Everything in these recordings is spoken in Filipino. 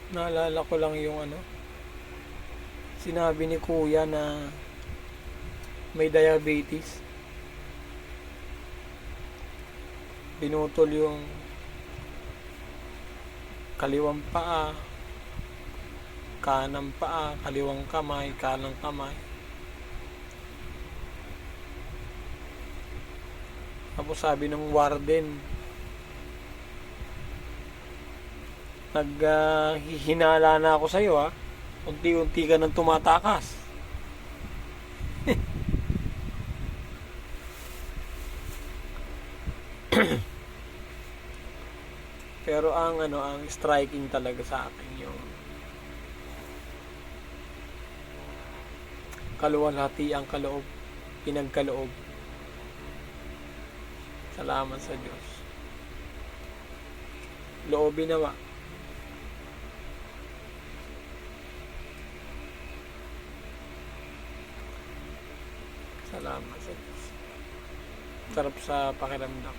Naalala ko lang yung sinabi ni kuya na may diabetes. Binutol yung kaliwang paa, kanang paa, kaliwang kamay, kanang kamay. Tapos sabi ng warden, naghihinala na ako sa'yo ha. Unti-unti ka nang tumatakas. Pero ang striking talaga sa akin yung kaluwalhati ang kaloob, pinagkaloob. Salamat sa Diyos. Loobin nawa. Salamat sa Diyos. Sarap sa pakiramdam.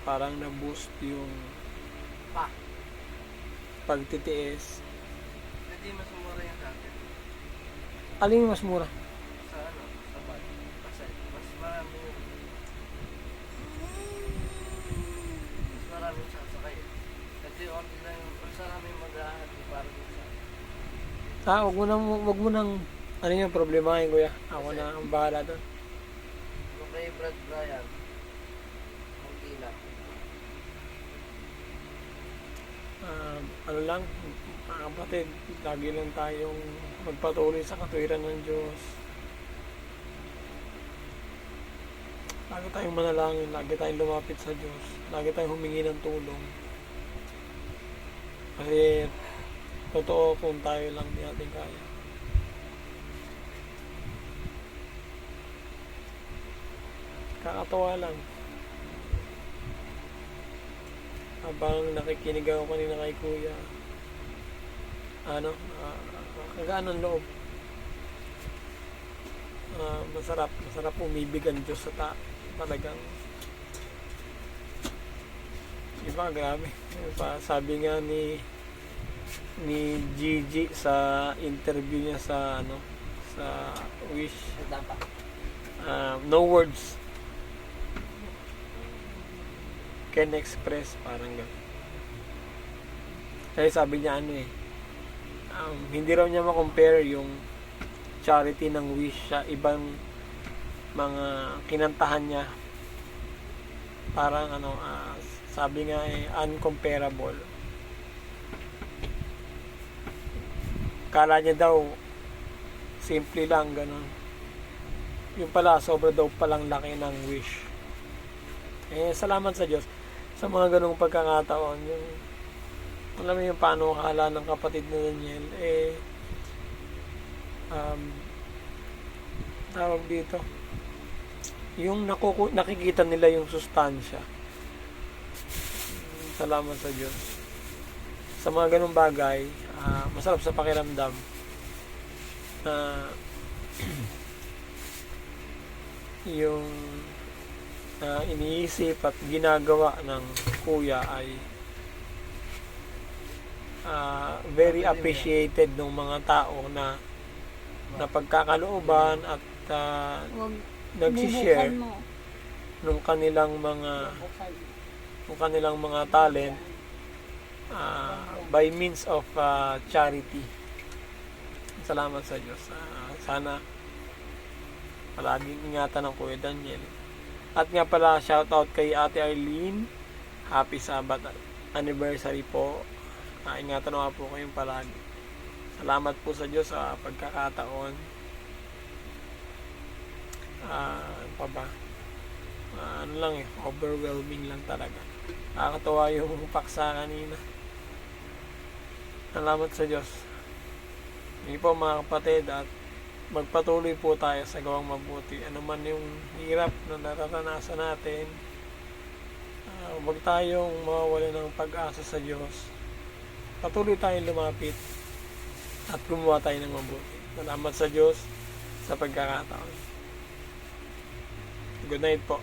Parang na-boost yung pagtitiis. Hindi mas mura yung dati. Alin yung mas mura? Sa sa bag. Kasi mas marami yung... Mas maraming sasakay. Kasi ordinary yung... Mas maraming mag-ahati para dun sa... Wag mo nang ano yung problema yun, kuya. Ako na ang bahala doon. Kung kay Brad Brian, konti lang. Ano lang, mga kapatid, lagi lang tayong magpatuloy sa katwiran ng Diyos. Lagi tayong manalangin, lagi tayong lumapit sa Diyos, lagi tayong humingi ng tulong. Kasi totoo kung tayo lang di natin kaya. Kakatawa lang. Habang nakikinig ako kanina kay kuya, kagaan ng loob. Masarap umibig ang Diyos sa talagang iba, grabe. Sabi nga ni Gigi sa interview niya sa Wish, no words can express, parang gano'n. Kasi sabi niya hindi raw niya ma-compare yung charity ng Wish sa ibang mga kinantahan niya. Parang sabi nga uncomparable. Kala niya daw simple lang gano'n. Yung pala sobra daw palang laki ng Wish. Salamat sa Diyos sa mga ganung pagkakataon. Yung alam mo yung paano akala ng kapatid na Daniel, tawag dito, yung nakikita nila yung sustansya. Salamat sa Diyos sa mga ganung bagay. Masarap sa pakiramdam na yung iniisip at ginagawa ng kuya ay very appreciated ng mga tao na pagkakalooban at nagsishare ng kanilang mga talent by means of charity. Salamat sa Diyos. Sana palaging ingatan ng Kuya Daniel. At nga pala, shoutout kay Ate Arlene. Happy Sabbath anniversary po. Ingatan nga po kayong palagi. Salamat po sa Diyos sa pagkakataon. Ano pa ba? Overwhelming lang talaga. Nakakatawa yung paksa kanina. Salamat sa Diyos. Hindi po mga kapatid, at magpatuloy po tayo sa gawang mabuti. Ano man yung hirap na nararanasan natin, huwag tayong mawawala ng pag-asa sa Diyos. Patuloy tayong lumapit at gumawa tayo ng mabuti. Salamat sa Diyos sa pagkakataon. Good night po.